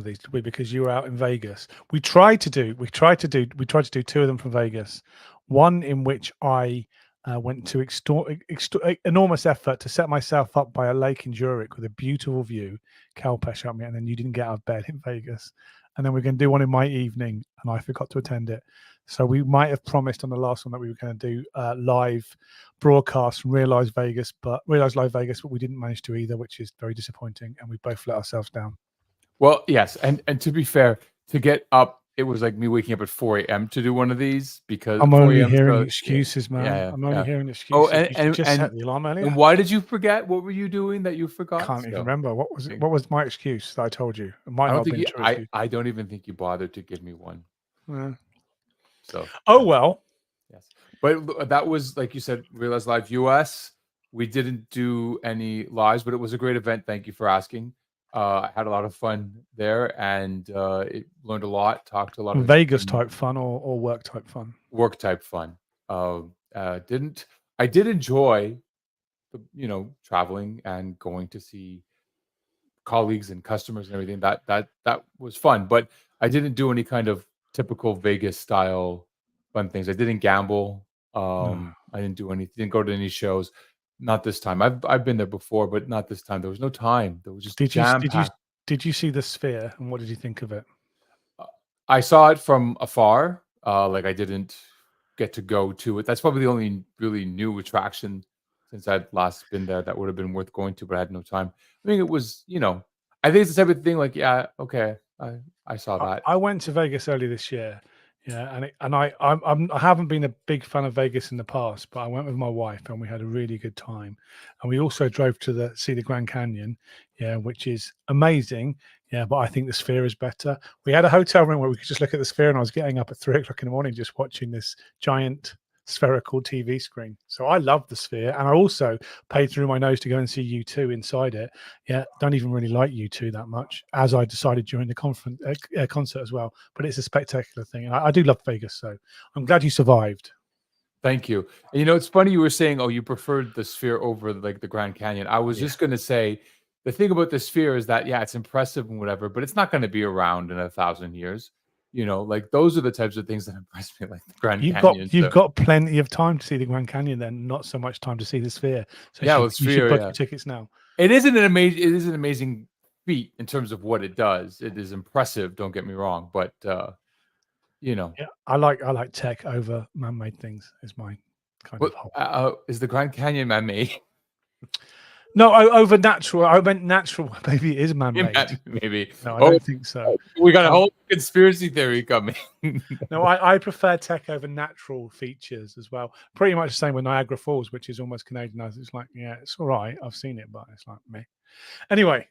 of these, did we? Because you were out in Vegas. We tried to do 2 of them from Vegas. One in which I went to enormous effort to set myself up by a lake in Zurich with a beautiful view, Calpesh at me, and then you didn't get out of bed in Vegas. And then we're going to do one in my evening, and I forgot to attend it. So we might have promised on the last one that we were going to do live broadcast from Realize Live Vegas, but we didn't manage to either, which is very disappointing. And we both let ourselves down. Well, yes, and to be fair, to get up, it was like me waking up at 4 a.m. to do one of these because I'm 4 only a.m. hearing excuses, man. Yeah, I'm only hearing Oh, excuses. and You should just set and, the alarm earlier. and why did you forget? What were you doing that you forgot? Can't even So, remember. What was my excuse that I told you? It might I not don't have think been you. true. I don't even think you bothered to give me one. Yeah. So. Oh well. Yes, but that was, like you said, Realize Live US. We didn't do any lives, but it was a great event. Thank you for asking. I had a lot of fun there, and it learned a lot. Talked to a lot of Vegas type fun or work type fun. Work type fun. I did enjoy traveling and going to see colleagues and customers and everything. That was fun, but I didn't do any kind of typical Vegas style fun things. I didn't gamble. No. I didn't do anything. Didn't go to any shows. Not this time. I've been there before, but not this time. There was no time. There was just jam packed. Did you see the Sphere, and what did you think of it? I saw it from afar. Like I didn't get to go to it. That's probably the only really new attraction since I'd last been there that would have been worth going to, but I had no time. I mean, it was, I think it's the type of thing like, yeah, okay, I saw that. I went to Vegas earlier this year. Yeah, I haven't been a big fan of Vegas in the past, but I went with my wife and we had a really good time. And we also drove to see the Grand Canyon, yeah, which is amazing. Yeah, but I think the Sphere is better. We had a hotel room where we could just look at the Sphere, and I was getting up at 3 o'clock in the morning just watching this giant spherical TV screen. So I love the Sphere, and I also paid through my nose to go and see U2 inside it. Yeah, don't even really like U2 that much, as I decided during the concert as well. But it's a spectacular thing, and I do love Vegas, so I'm glad you survived. Thank you. And it's funny you were saying, oh, you preferred the Sphere over like the Grand Canyon. I was just going to say, the thing about the Sphere is that, yeah, it's impressive and whatever, but it's not going to be around in 1,000 years. Like those are the types of things that impress me, like the Grand Canyon. You've got plenty of time to see the Grand Canyon, then not so much time to see the Sphere. So yeah, you should book your tickets now. It is an amazing feat in terms of what it does. It is impressive. Don't get me wrong, but yeah, I like tech over man-made things. Is my kind of whole. Is the Grand Canyon man-made? No, over natural. I meant natural. Maybe it is man-made. Maybe. No, I don't think so. We got a whole conspiracy theory coming. No, I prefer tech over natural features as well. Pretty much the same with Niagara Falls, which is almost Canadianized. It's like, yeah, it's all right. I've seen it, but it's like meh. Anyway,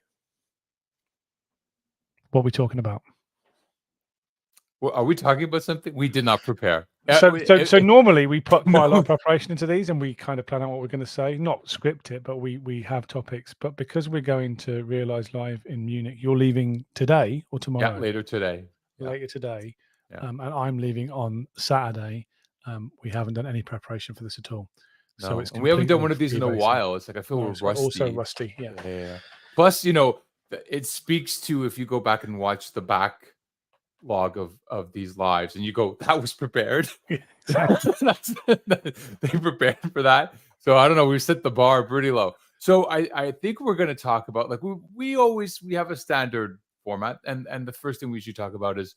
what are we talking about? Well, are we talking about something? We did not prepare. So normally we put quite a lot of preparation into these, and we kind of plan out what we're going to say. Not script it, but we have topics. But because we're going to Realize Live in Munich, you're leaving today or tomorrow? Yeah, later today. Later today. Yeah. And I'm leaving on Saturday. We haven't done any preparation for this at all. No. So it's we haven't done one of these in a while. It's like I feel we're rusty. Also rusty. Yeah. Plus, it speaks to, if you go back and watch the back log of these lives and you go, that was prepared. Exactly. They prepared for that. So I don't know, we set the bar pretty low. So I think we're going to talk about, like, we have a standard format, and the first thing we should talk about is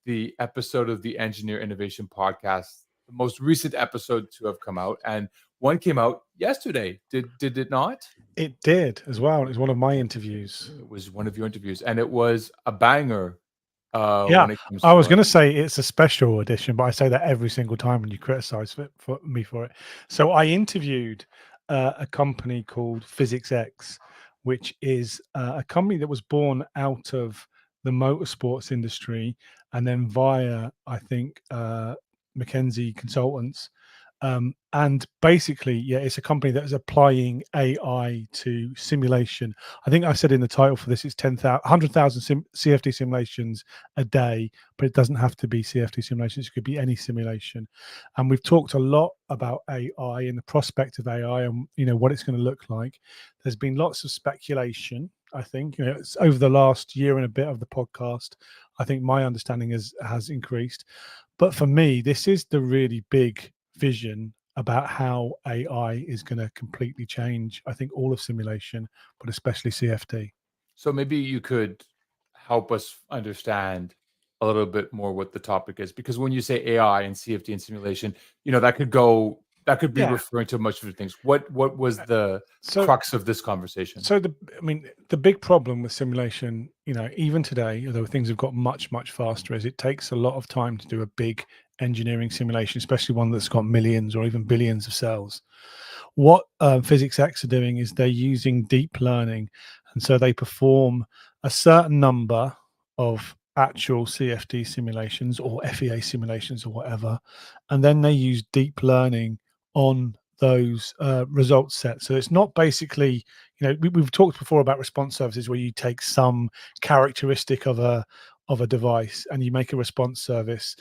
the episode of the Engineer Innovation Podcast, the most recent episode to have come out, and one came out yesterday. Did it not? It did as well. It was one of my interviews. It was one of your interviews, and it was a banger. Yeah, I was going to say it's a special edition, but I say that every single time when you criticize me for it. So I interviewed a company called Physics X, which is a company that was born out of the motorsports industry and then via, I think, McKinsey Consultants. And basically, yeah, it's a company that is applying AI to simulation. I think I said in the title for this, it's 100,000 CFD simulations a day, but it doesn't have to be CFD simulations. It could be any simulation. And we've talked a lot about AI and the prospect of AI and, what it's going to look like. There's been lots of speculation I think it's over the last year and a bit of the podcast. I think my understanding has increased. But for me, this is the really big vision about how AI is going to completely change, I think, all of simulation, but especially CFD. So maybe you could help us understand a little bit more what the topic is, because when you say AI and CFD and simulation, that could be Yeah. referring to much different things. What was the So crux of this conversation? So the big problem with simulation, even today, although things have got much, much faster, is it takes a lot of time to do a big engineering simulation, especially one that's got millions or even billions of cells. What Physics X are doing is they're using deep learning, and so they perform a certain number of actual CFD simulations or FEA simulations or whatever, and then they use deep learning on those result sets. So it's not basically, we've talked before about response services where you take some characteristic of a device and you make a response surface,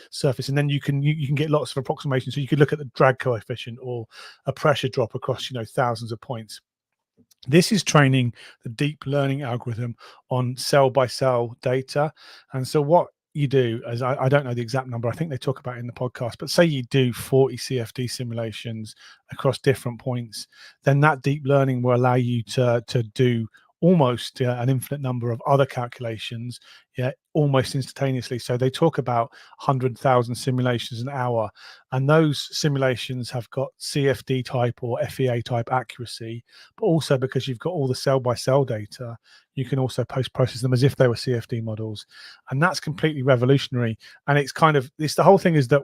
and then you can get lots of approximations. So you could look at the drag coefficient or a pressure drop across thousands of points. This is training the deep learning algorithm on cell by cell data. And so what you do, as I don't know the exact number, I think they talk about it in the podcast, but say you do 40 CFD simulations across different points, then that deep learning will allow you to do almost an infinite number of other calculations, almost instantaneously. So they talk about 100,000 simulations an hour, and those simulations have got CFD type or FEA type accuracy, but also because you've got all the cell by cell data, you can also post-process them as if they were CFD models. And that's completely revolutionary. And it's the whole thing is that,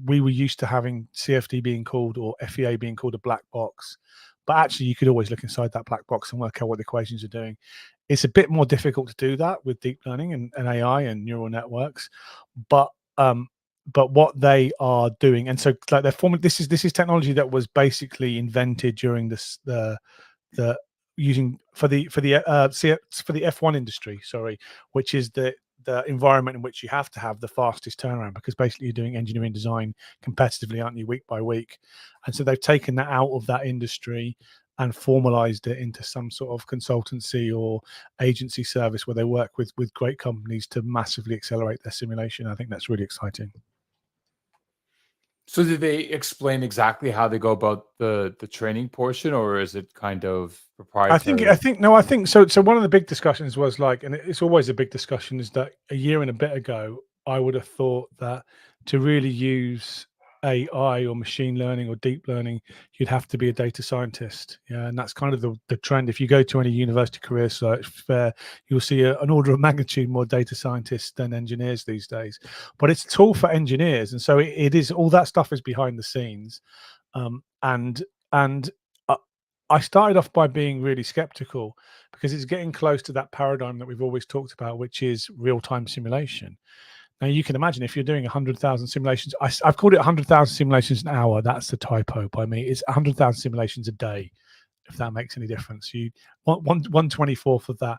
we were used to having CFD being called or FEA being called a black box. But actually, you could always look inside that black box and work out what the equations are doing. It's a bit more difficult to do that with deep learning and AI and neural networks. But what they are doing, and so like they're forming, this is technology that was basically invented during the using for the F1 industry, sorry, which is the environment in which you have to have the fastest turnaround, because basically you're doing engineering design competitively, aren't you, week by week. And so they've taken that out of that industry and formalized it into some sort of consultancy or agency service where they work with great companies to massively accelerate their simulation. I think that's really exciting. So did they explain exactly how they go about the training portion, or is it kind of proprietary? I think so. So one of the big discussions was like, and it's always a big discussion, is that a year and a bit ago, I would have thought that to really use AI or machine learning or deep learning, you'd have to be a data scientist. Yeah, and that's kind of the trend. If you go to any university career search fair, you'll see an order of magnitude more data scientists than engineers these days. But it's a tool for engineers, and so it is, all that stuff is behind the scenes, and uh, I started off by being really skeptical because it's getting close to that paradigm that we've always talked about, which is real-time simulation. Now, you can imagine if you're doing 100,000 simulations, I've called it 100,000 simulations an hour. That's a typo by me. It's 100,000 simulations a day, if that makes any difference. You want 1/24th of that.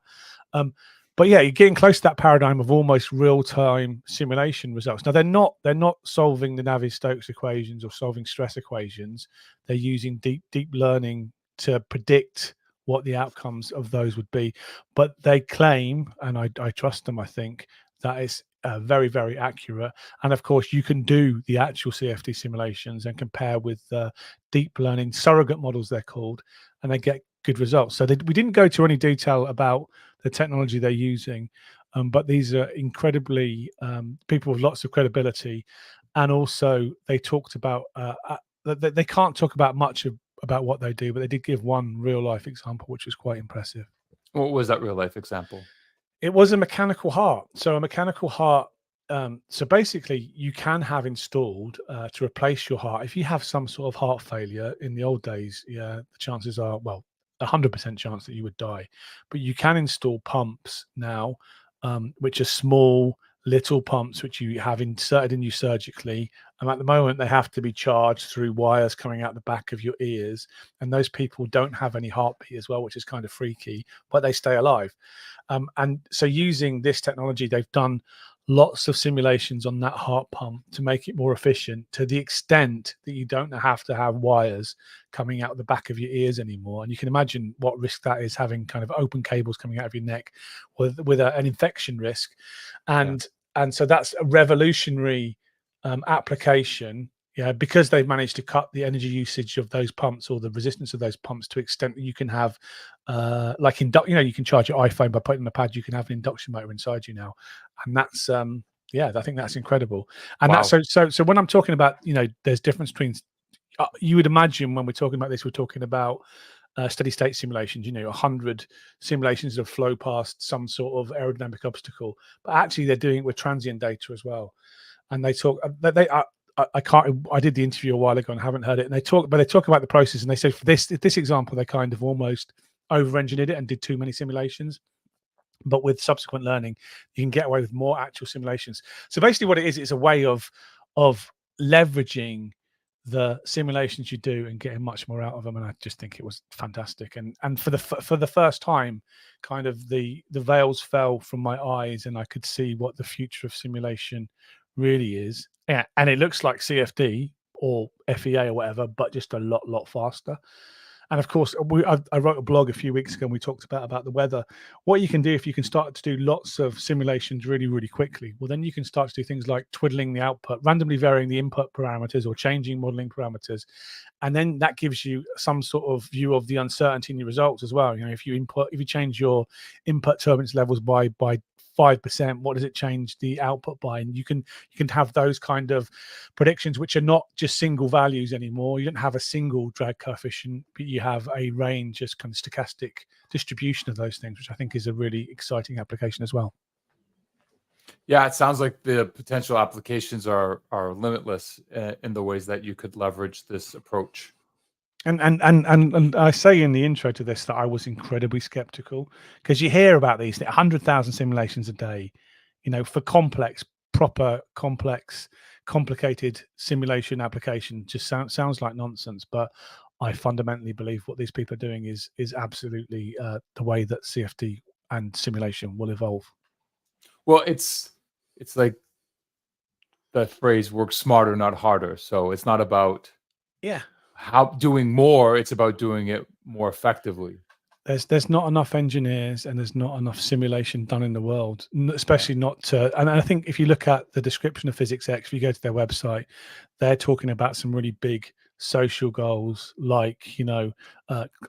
But yeah, you're getting close to that paradigm of almost real-time simulation results. Now, they're not solving the Navier-Stokes equations or solving stress equations. They're using deep learning to predict what the outcomes of those would be. But they claim, and I trust them, I think, that it's very, very accurate. And of course, you can do the actual CFD simulations and compare with deep learning surrogate models, they're called, and they get good results. So we didn't go to any detail about the technology they're using, but these are incredibly people with lots of credibility. And also, they talked about they can't talk about much about what they do, but they did give one real life example, which was quite impressive. What was that real life example? It was a mechanical heart. So a mechanical heart. So basically, you can have installed to replace your heart. If you have some sort of heart failure in the old days, yeah, the chances are, well, 100% chance that you would die. But you can install pumps now, which are small little pumps which you have inserted in you surgically. And at the moment, they have to be charged through wires coming out the back of your ears. And those people don't have any heartbeat as well, which is kind of freaky, but they stay alive. And so using this technology, they've done lots of simulations on that heart pump to make it more efficient, to the extent that you don't have to have wires coming out the back of your ears anymore. And you can imagine what risk that is, having kind of open cables coming out of your neck with an infection risk. And so that's a revolutionary application. Yeah, because they've managed to cut the energy usage of those pumps, or the resistance of those pumps, to extent that you can have, you can charge your iPhone by putting in a pad. You can have an induction motor inside you now, and that's I think that's incredible. And Wow. that's so when I'm talking about, there's difference between. You would imagine when we're talking about this, we're talking about steady state simulations. 100 simulations that flow past some sort of aerodynamic obstacle, but actually they're doing it with transient data as well. And they talk. I can't. I did the interview a while ago and haven't heard it. And they talk about the process, and they say for this example, they kind of almost over-engineered it and did too many simulations. But with subsequent learning, you can get away with more actual simulations. So basically, what it is, it's a way of leveraging the simulations you do and getting much more out of them. And I just think it was fantastic. And for the first time, kind of the veils fell from my eyes, and I could see what the future of simulation really is. Yeah, and it looks like CFD or FEA or whatever, but just a lot faster. And of course, I wrote a blog a few weeks ago, and we talked about the weather. What you can do if you can start to do lots of simulations really quickly, well, then you can start to do things like twiddling the output, randomly varying the input parameters, or changing modeling parameters. And then that gives you some sort of view of the uncertainty in your results as well. If you change your input turbulence levels by 5%, what does it change the output by? And you can have those kind of predictions, which are not just single values anymore. You don't have a single drag coefficient, but you have a range, as kind of stochastic distribution of those things, which I think is a really exciting application as well. Yeah, it sounds like the potential applications are limitless in the ways that you could leverage this approach. And I say in the intro to this that I was incredibly skeptical, because you hear about these 100,000 simulations a day, for complicated simulation application. Just sounds like nonsense, but I fundamentally believe what these people are doing is absolutely the way that CFD and simulation will evolve. Well, it's like the phrase "work smarter, not harder." So it's not about how doing more; it's about doing it more effectively. There's not enough engineers, and there's not enough simulation done in the world, especially not to. And I think if you look at the description of Physics X, if you go to their website, they're talking about some really big social goals, like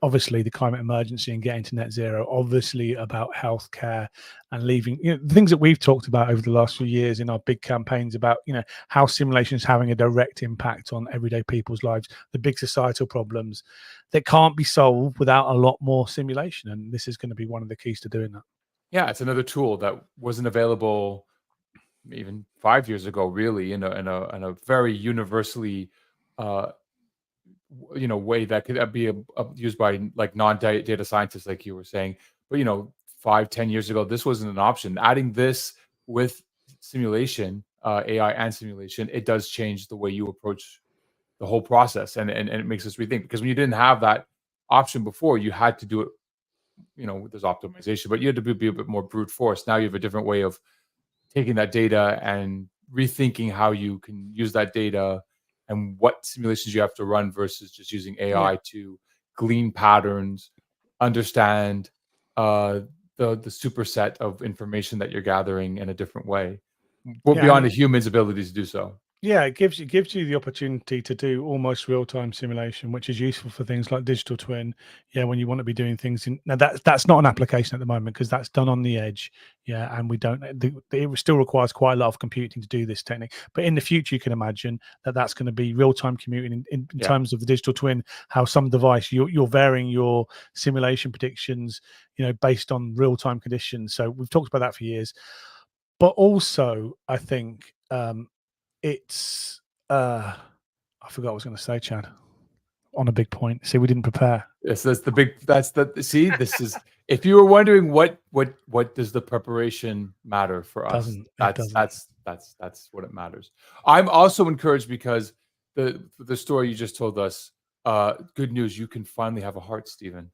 obviously the climate emergency and getting to net zero, obviously about healthcare and leaving, the things that we've talked about over the last few years in our big campaigns about how simulation is having a direct impact on everyday people's lives, the big societal problems that can't be solved without a lot more simulation. And this is going to be one of the keys to doing that. Yeah, it's another tool that wasn't available even 5 years ago, really, in a very universally way that could be used by like non-data scientists, like you were saying. But 5-10 years ago, this wasn't an option. Adding this with simulation, AI and simulation, it does change the way you approach the whole process, and it makes us rethink, because when you didn't have that option before, you had to do it, there's optimization, but you had to be a bit more brute force. Now you have a different way of taking that data and rethinking how you can use that data and what simulations you have to run, versus just using AI to glean patterns, understand the superset of information that you're gathering in a different way, beyond a human's ability to do so. Yeah, it gives you the opportunity to do almost real-time simulation, which is useful for things like digital twin. Yeah, when you want to be doing things now, that's not an application at the moment, because that's done on the edge. Yeah, and we don't. It still requires quite a lot of computing to do this technique. But in the future, you can imagine that that's going to be real-time commuting in terms of the digital twin. How some device you're varying your simulation predictions, based on real-time conditions. So we've talked about that for years. But also, I think. It's I forgot what I was going to say, Chad, on a big point. See, we didn't prepare. Yes, this is, if you were wondering what does the preparation matter for us, that's what it matters. I'm also encouraged because the story you just told us, good news, you can finally have a heart, Stephen.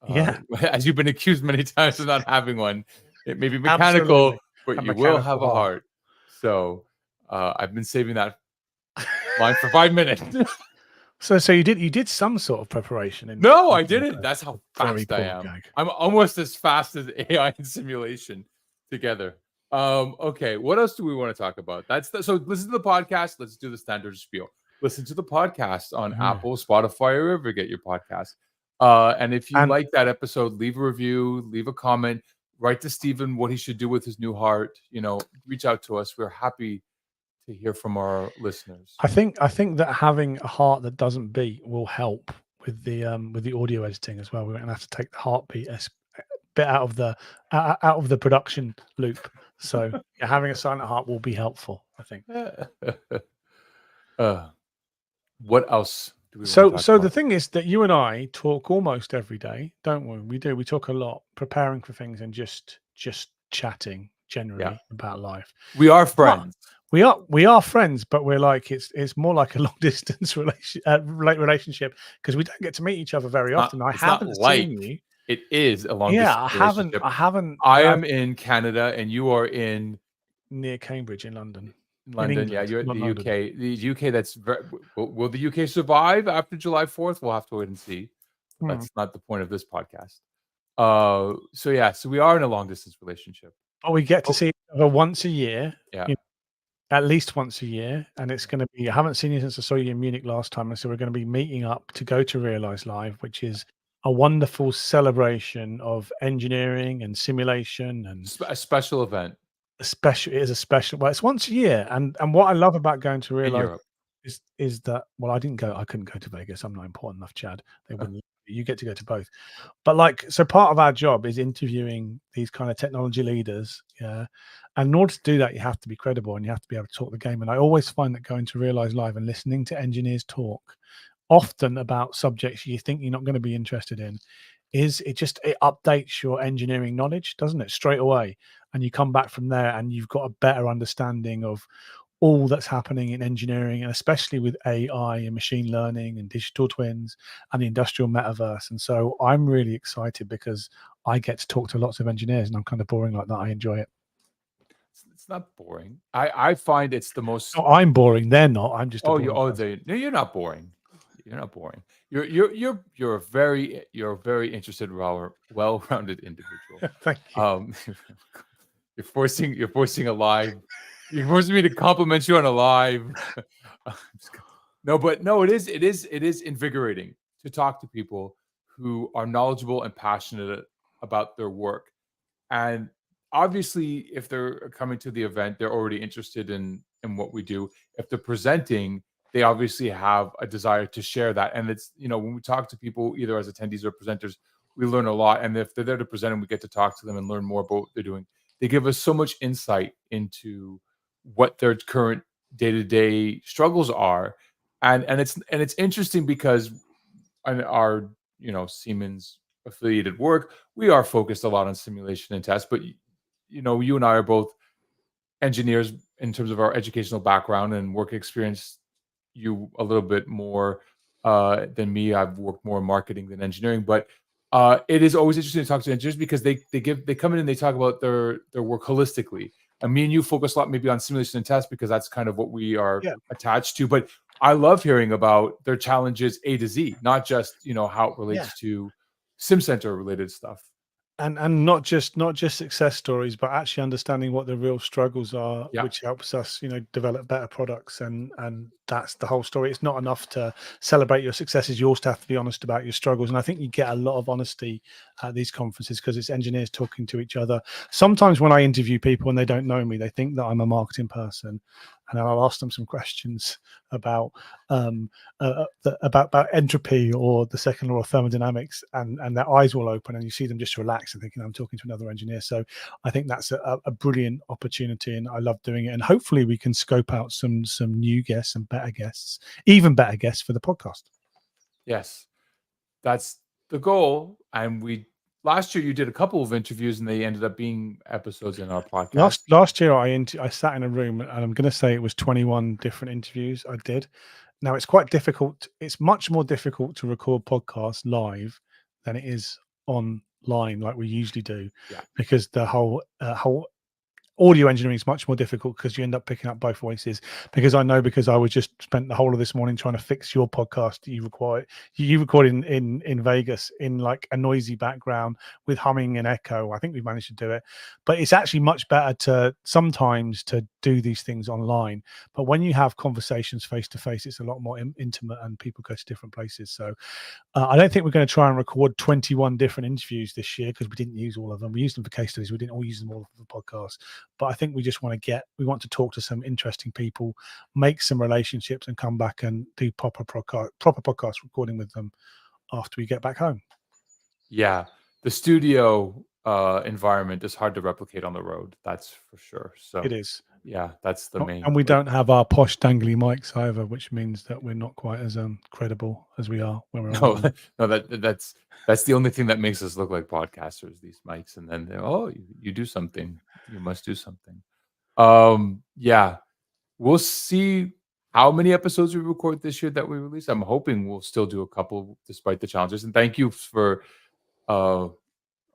As you've been accused many times of not having one. It may be mechanical, but you will have a heart. So I've been saving that line for 5 minutes. So you did some sort of preparation in No, I didn't. That's how very fast I poor am. gag. I'm almost as fast as AI and simulation together. Okay, what else do we want to talk about? So listen to the podcast. Let's do the standard spiel. Listen to the podcast on Mhm. Apple, Spotify, or wherever you get your podcast. And if you And like that episode, leave a review, leave a comment, write to Stephen what he should do with his new heart. Reach out to us. We're happy to hear from our listeners. I think that having a heart that doesn't beat will help with the audio editing as well. We're going to have to take the heartbeat bit out of the production loop. So yeah, having a silent heart will be helpful, I think. uh, what else do we want to So talk so the about? thing is that you and I talk almost every day, don't we? We do. We talk a lot, preparing for things and just chatting Yeah, generally about life. we are But friends. we are friends, but we're like it's more like a long distance relationship because we don't get to meet each other very often. I It's not haven't seen like you. it is a long Yeah, distance I haven't. relationship. I haven't. I am in Canada and you are in Near Cambridge in London, in London. Yeah, England, you're at not the London. UK. The UK, will the UK survive after July 4th? We'll have to wait and see. But Hmm. that's not the point of this podcast. So we are in a long distance relationship. But we get to Oh, see each other once a year. yeah. At least once a year, and it's going to be. I haven't seen you since I saw you in Munich last time, and so we're going to be meeting up to go to Realize Live, which is a wonderful celebration of engineering and simulation, and A special event a special. It is a special. Well, it's once a year, and what I love about going to in Realize Europe. is that well, I didn't go. I couldn't go to Vegas. I'm not important enough, Chad. They wouldn't. You get to go to both. But like, so part of our job is interviewing these kind of technology leaders. Yeah. And in order to do that, you have to be credible and you have to be able to talk the game. And I always find that going to Realize Live and listening to engineers talk, often about subjects you think you're not going to be interested in, it updates your engineering knowledge, doesn't it? Straight away. And you come back from there and you've got a better understanding of all that's happening in engineering, and especially with AI and machine learning and digital twins and the industrial metaverse. And so I'm really excited because I get to talk to lots of engineers, and I'm kind of boring like that. I enjoy it. It's not boring. I find it's the most. No, I'm boring. They're not. I'm just a Oh, boring person. no, you're not boring. You're not boring. You're a very interested, well-rounded individual. Thank you. You're forcing a live. You're forcing me to compliment you on a live. No, but no, it is invigorating to talk to people who are knowledgeable and passionate about their work. And obviously, if they're coming to the event, they're already interested in what we do. If they're presenting, they obviously have a desire to share that. And it's, when we talk to people, either as attendees or presenters, we learn a lot. And if they're there to present and we get to talk to them and learn more about what they're doing, they give us so much insight into what their current day-to-day struggles are. And it's interesting because in our Siemens affiliated work, we are focused a lot on simulation and test, but you and I are both engineers in terms of our educational background and work experience. You a little bit more than me. I've worked more in marketing than engineering, but it is always interesting to talk to engineers because they come in and they talk about their work holistically. And me and you focus a lot maybe on simulation and test because that's kind of what we are Yeah. attached to. But I love hearing about their challenges A to Z, not just how it relates to SimCenter related stuff. And not just success stories, but actually understanding what the real struggles are, Yeah. which helps us develop better products. And that's the whole story. It's not enough to celebrate your successes. You also have to be honest about your struggles, and I think you get a lot of honesty at these conferences because it's engineers talking to each other. Sometimes when I interview people and they don't know me, they think that I'm a marketing person, and I'll ask them some questions about about entropy or the second law of thermodynamics, and their eyes will open and you see them just relax and thinking I'm talking to another engineer. So I think that's a brilliant opportunity, and I love doing it. And hopefully we can scope out some new guests and better guests, even better guests for the podcast. Yes, that's the goal. And last year you did a couple of interviews and they ended up being episodes in our podcast. Last year I sat in a room, and I'm going to say it was 21 different interviews I did. Now it's quite difficult. It's much more difficult to record podcasts live than it is online, like we usually do, Yeah. because the whole audio engineering is much more difficult because you end up picking up both voices. Because I know, because I was just spent the whole of this morning trying to fix your podcast that you record in Vegas in like a noisy background with humming and echo. I think we managed to do it, but it's actually much better to sometimes to do these things online. But when you have conversations face to face, it's a lot more intimate, and people go to different places. So I don't think we're going to try and record 21 different interviews this year, because we didn't use all of them. We used them for case studies. We didn't all use them all for the podcast. But I think we just want to talk to some interesting people, make some relationships, and come back and do proper podcast recording with them after we get back home. Yeah. The studio environment is hard to replicate on the road. That's for sure. So It is. yeah, that's the main. And we don't have our posh dangly mics either, which means that we're not quite as credible as we are when we're No, on. no, that's the only thing that makes us look like podcasters, these mics. And then oh, you do something. You must do something. Yeah. We'll see how many episodes we record this year that we release. I'm hoping we'll still do a couple despite the challenges. And thank you for all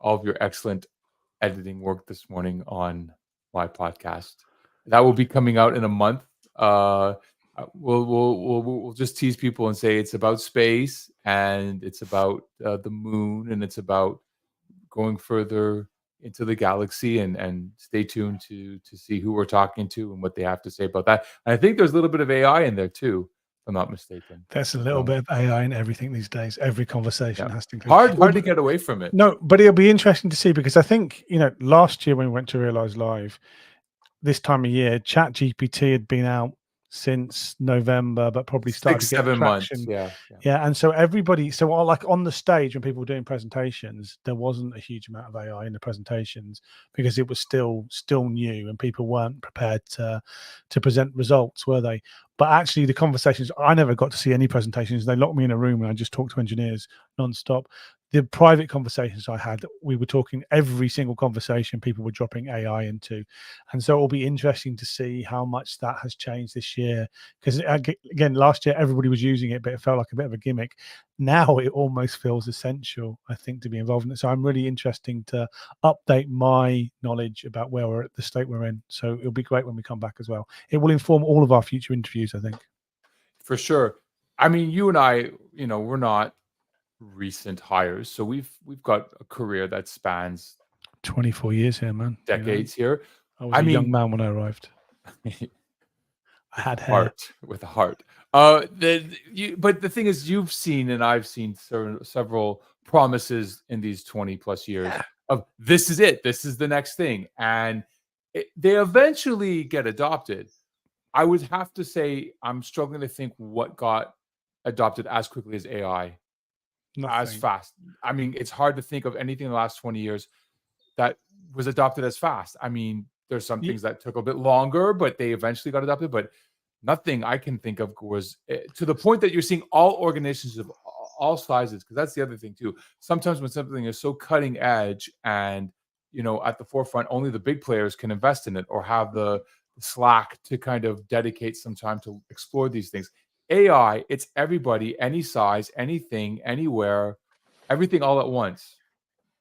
of your excellent editing work this morning on my podcast. That will be coming out in a month. We'll just tease people and say it's about space, and it's about the moon, and it's about going further into the galaxy, and stay tuned to see who we're talking to and what they have to say about that. And I think there's a little bit of AI in there too, if I'm not mistaken. There's a little bit of AI in everything these days. Every conversation has to include. Hard to get away from it. No, but it'll be interesting to see, because I think, last year when we went to Realize Live, this time of year, ChatGPT had been out since November, but probably started to get 6-7 traction. months. Yeah, and so like on the stage when people were doing presentations, there wasn't a huge amount of AI in the presentations, because it was still new and people weren't prepared to present results, were they? But actually, the conversations, I never got to see any presentations. They locked me in a room and I just talked to engineers nonstop. The private conversations I had, we were talking every single conversation people were dropping AI into. And so it'll be interesting to see how much that has changed this year. Because again, last year, everybody was using it, but it felt like a bit of a gimmick. Now it almost feels essential, I think, to be involved in it. So I'm really interesting to update my knowledge about where we're at, the state we're in. So it'll be great when we come back as well. It will inform all of our future interviews, I think. For sure. I mean, you and I, we're not recent hires, so we've got a career that spans 24 years here, man. decades here. I was a young man when I arrived. I had hair. With a heart. But the thing is, you've seen and I've seen several promises in these 20 plus years of this is it, this is the next thing, and they eventually get adopted. I would have to say I'm struggling to think what got adopted as quickly as AI. As fast. I mean, it's hard to think of anything in the last 20 years that was adopted as fast. I mean, there's some things that took a bit longer, but they eventually got adopted. But nothing I can think of was to the point that you're seeing all organizations of all sizes, because that's the other thing too. Sometimes when something is so cutting edge and, at the forefront, only the big players can invest in it or have the slack to kind of dedicate some time to explore these things. AI, it's everybody, any size, anything, anywhere, everything all at once.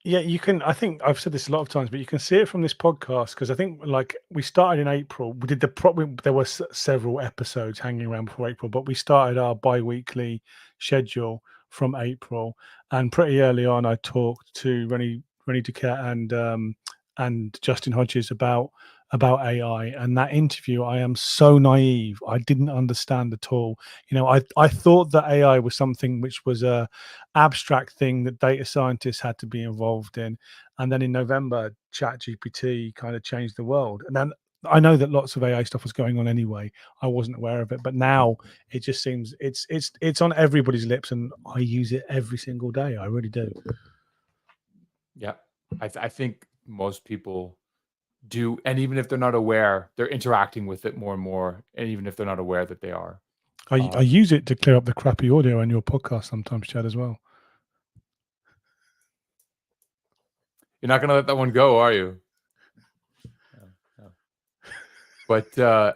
Yeah, you can. I think I've said this a lot of times, but you can see it from this podcast, because I think like we started in April. We did there were several episodes hanging around before April, but we started our bi-weekly schedule from April, and pretty early on, I talked to Rennie Duquette and Justin Hodges about AI. And that interview, I am so naive. I didn't understand at all. I thought that AI was something which was a abstract thing that data scientists had to be involved in. And then in November, ChatGPT kind of changed the world. And then I know that lots of AI stuff was going on anyway. I wasn't aware of it, but now it just seems it's on everybody's lips, and I use it every single day. I really do. Yeah, I think most people do, and even if they're not aware, they're interacting with it more and more, and even if they're not aware that they are. I use it to clear up the crappy audio on your podcast sometimes, Chad, as well. You're not going to let that one go, are you? But the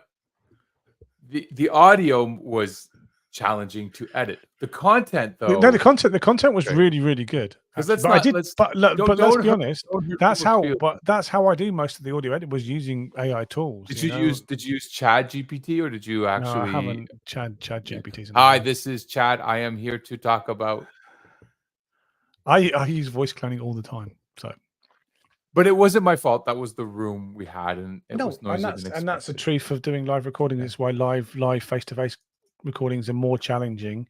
audio was challenging to edit. The content, No, though, the content was okay. really, really good. Because Actually. But I did, but let's be honest, don't hurt that's people's how. feelings. But that's how I do most of the audio edit, was using AI tools. Did you use Chat GPT, or did you No, I actually? haven't. Chad Yeah. GPT's Hi, amazing. this is Chad. I am here to talk about. I use voice cloning all the time. So But it wasn't my fault. That was the room we had, and it was no, noisier than and that's the expected. truth of doing live recordings. Yeah. It's why live face to face recordings are more challenging,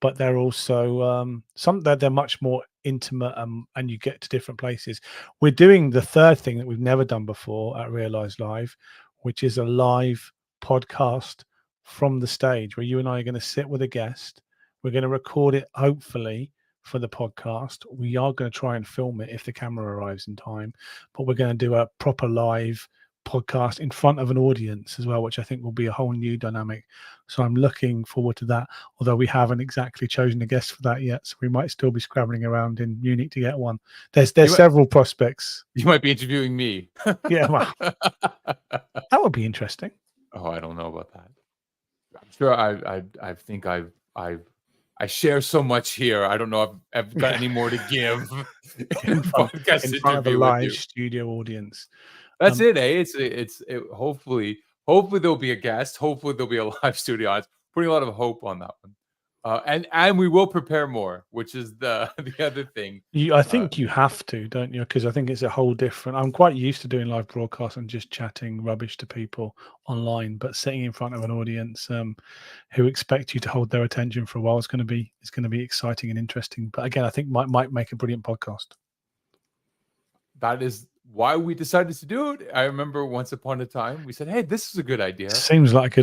but they're also they're much more intimate, and you get to different places. We're doing the third thing that we've never done before at Realize Live, which is a live podcast from the stage where you and I are going to sit with a guest. We're going to record it, hopefully, for the podcast. We are going to try and film it if the camera arrives in time, but we're going to do a proper live podcast in front of an audience as well, which I think will be a whole new dynamic. So I'm looking forward to that, although we haven't exactly chosen a guest for that yet. So we might still be scrabbling around in Munich to get one. There's several prospects. You might be interviewing me. Yeah, well, that would be interesting. Oh, I don't know about that. I'm sure I think I share so much here. I don't know if I've got any more to give in a podcast in front of a interview with live you. studio audience. That's it, eh? Hopefully there'll be a guest. Hopefully there'll be a live studio audience. Putting a lot of hope on that one. And we will prepare more, which is the other thing. I think you have to, don't you? Because I think it's a whole different. I'm quite used to doing live broadcasts and just chatting rubbish to people online, but sitting in front of an audience who expect you to hold their attention for a while is going to be exciting and interesting. But again, I think might make a brilliant podcast. That is why we decided to do it. I remember once upon a time we said, "Hey, this is a good idea." It seemed like a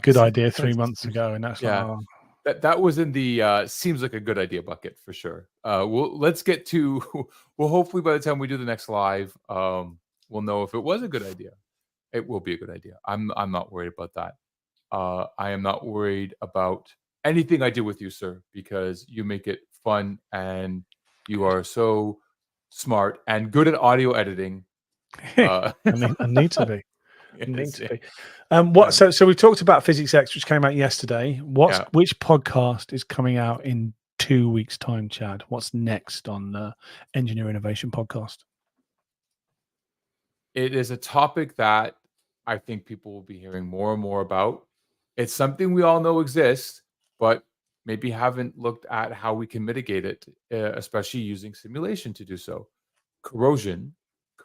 good idea 3 months ago, and that's yeah. That was in the seems like a good idea bucket for sure. Let's get to. Well, hopefully by the time we do the next live, we'll know if it was a good idea. It will be a good idea. I'm not worried about that. I am not worried about anything I do with you, sir, because you make it fun and you are so smart and good at audio editing. I need to be. Yes, Need to be. So we talked about Physics X, which came out yesterday. Which podcast is coming out in 2 weeks' time, Chad? What's next on the Engineer Innovation podcast? It is a topic that I think people will be hearing more and more about. It's something we all know exists, but maybe haven't looked at how we can mitigate it, especially using simulation to do so. Corrosion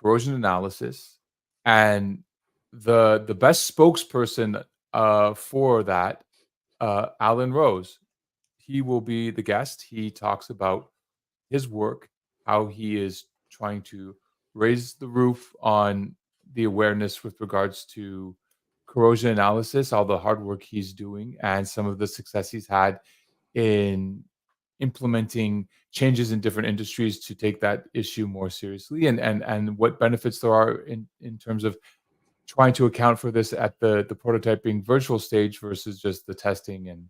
analysis, and the best spokesperson for that, Alan Rose. He will be the guest. He talks about his work, how he is trying to raise the roof on the awareness with regards to corrosion analysis, all the hard work he's doing, and some of the success he's had in implementing changes in different industries to take that issue more seriously, and what benefits there are in terms of trying to account for this at the prototyping virtual stage versus just the testing and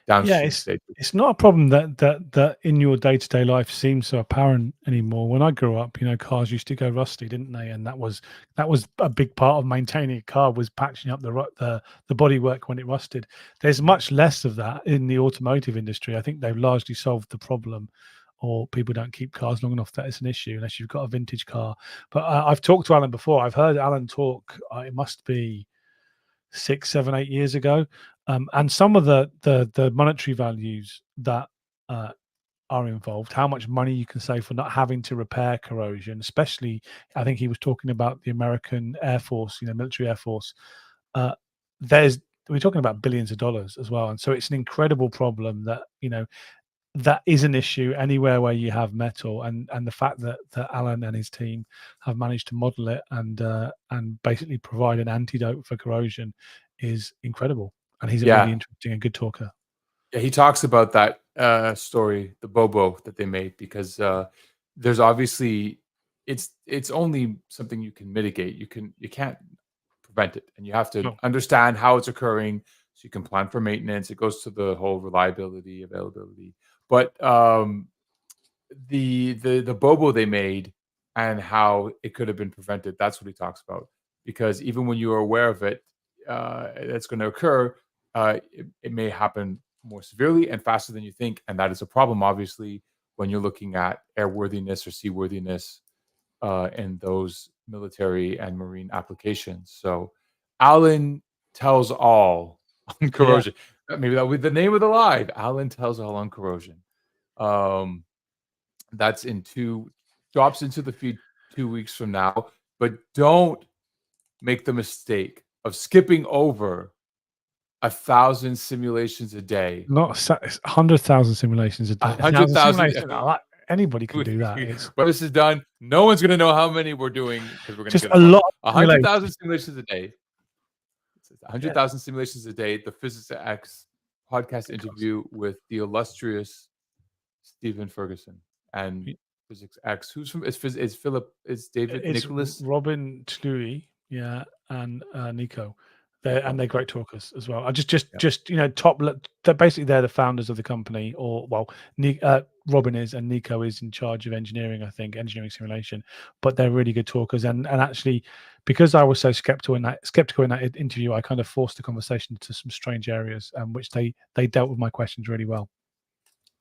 downstream stage. It's not a problem that in your day-to-day life seems so apparent anymore. When I grew up, cars used to go rusty, didn't they? And that was a big part of maintaining a car, was patching up the bodywork when it rusted. There's much less of that in the automotive industry. I think they've largely solved the problem, or people don't keep cars long enough that it's an issue unless you've got a vintage car. But I've talked to Alan before. I've heard Alan talk. It must be 6, 7, 8 years ago, and some of the monetary values that are involved, how much money you can save for not having to repair corrosion. Especially, I think he was talking about the American Air Force, military Air Force. We're talking about billions of dollars as well, and so it's an incredible problem that that is an issue anywhere where you have metal, and the fact that Alan and his team have managed to model it and basically provide an antidote for corrosion is incredible. And he's a really interesting and good talker. Yeah, he talks about that story, the Bobo that they made, because there's obviously it's only something you can mitigate. You can't prevent it, and you have to understand how it's occurring so you can plan for maintenance. It goes to the whole reliability, availability. But the Bobo they made and how it could have been prevented, that's what he talks about. Because even when you are aware of it, that's going to occur, it may happen more severely and faster than you think. And that is a problem, obviously, when you're looking at airworthiness or seaworthiness in those military and marine applications. So Alan tells all on corrosion. Maybe that'll be the name of the live. Alan tells all on corrosion. That's drops into the feed 2 weeks from now. But don't make the mistake of skipping over 1,000 simulations a day. Not 100,000 simulations a day. 100,000 simulations. Anybody can do that. When this is done, no one's going to know how many we're doing because we're going to just get a lot. 100,000 simulations a day. 100,000 simulations a day. The Physics X podcast interview with the illustrious Stephen Ferguson and Physics X. Who's from? Is Philip? Is David Nicholas? Robin Tluey, and Nico. They're great talkers as well. I just top. They're the founders of the company, or Robin is, and Nico is in charge of engineering. I think engineering simulation, but they're really good talkers. And actually, because I was so skeptical in that interview, I kind of forced the conversation to some strange areas, which they dealt with my questions really well.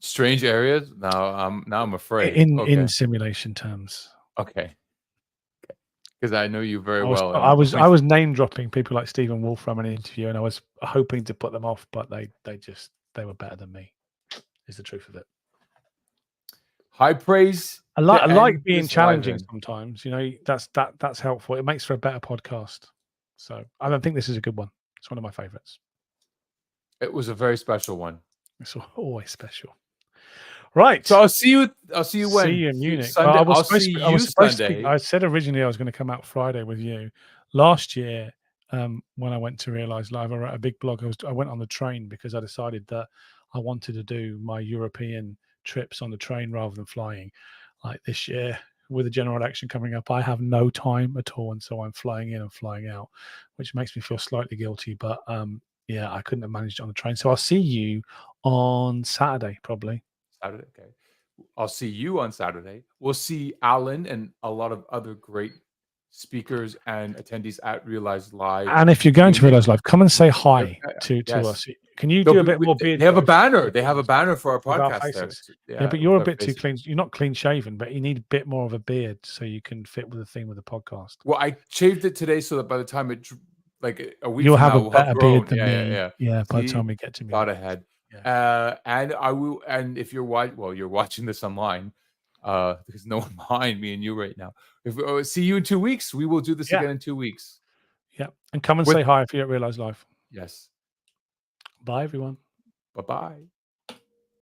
Strange areas. Now I'm afraid. In simulation terms. Okay. Because I know you very well. I was name dropping people like Stephen Wolfram in an interview, and I was hoping to put them off, but they were better than me. Is the truth of it. High praise. I like being challenging sometimes. That's helpful. It makes for a better podcast. So I don't think this is a good one. It's one of my favorites. It was a very special one. It's always special. Right. So I'll see you when? See you in Munich. Sunday. I'll see you Sunday. I said originally I was going to come out Friday with you. Last year, when I went to Realize Live, I wrote a big blog. I went on the train because I decided that I wanted to do my European trips on the train rather than flying. Like this year, with the general election coming up, I have no time at all, and so I'm flying in and flying out, which makes me feel slightly guilty. But I couldn't have managed it on the train. So I'll see you on Saturday, probably. Saturday, okay. I'll see you on Saturday. We'll see Alan and a lot of other great speakers and attendees at Realize Live. And if you're going to Realize Live, come and say hi to us. Can you do a bit more beard? They have a banner. They have a banner for our podcast. Yeah, but you're a bit too clean. You're not clean shaven, but you need a bit more of a beard so you can fit with the theme of the podcast. Well, I shaved it today so that by the time it like a week, you'll from have now, a better beard than me. Yeah. By the time we get to me, thought ahead. Yeah. And I will. And if you're watching this online, there's no one behind me and you right now. If see you in 2 weeks, we will do this again in 2 weeks. Yeah, and come and say hi if you're at Realize Live. Yes. Bye, everyone. Bye-bye.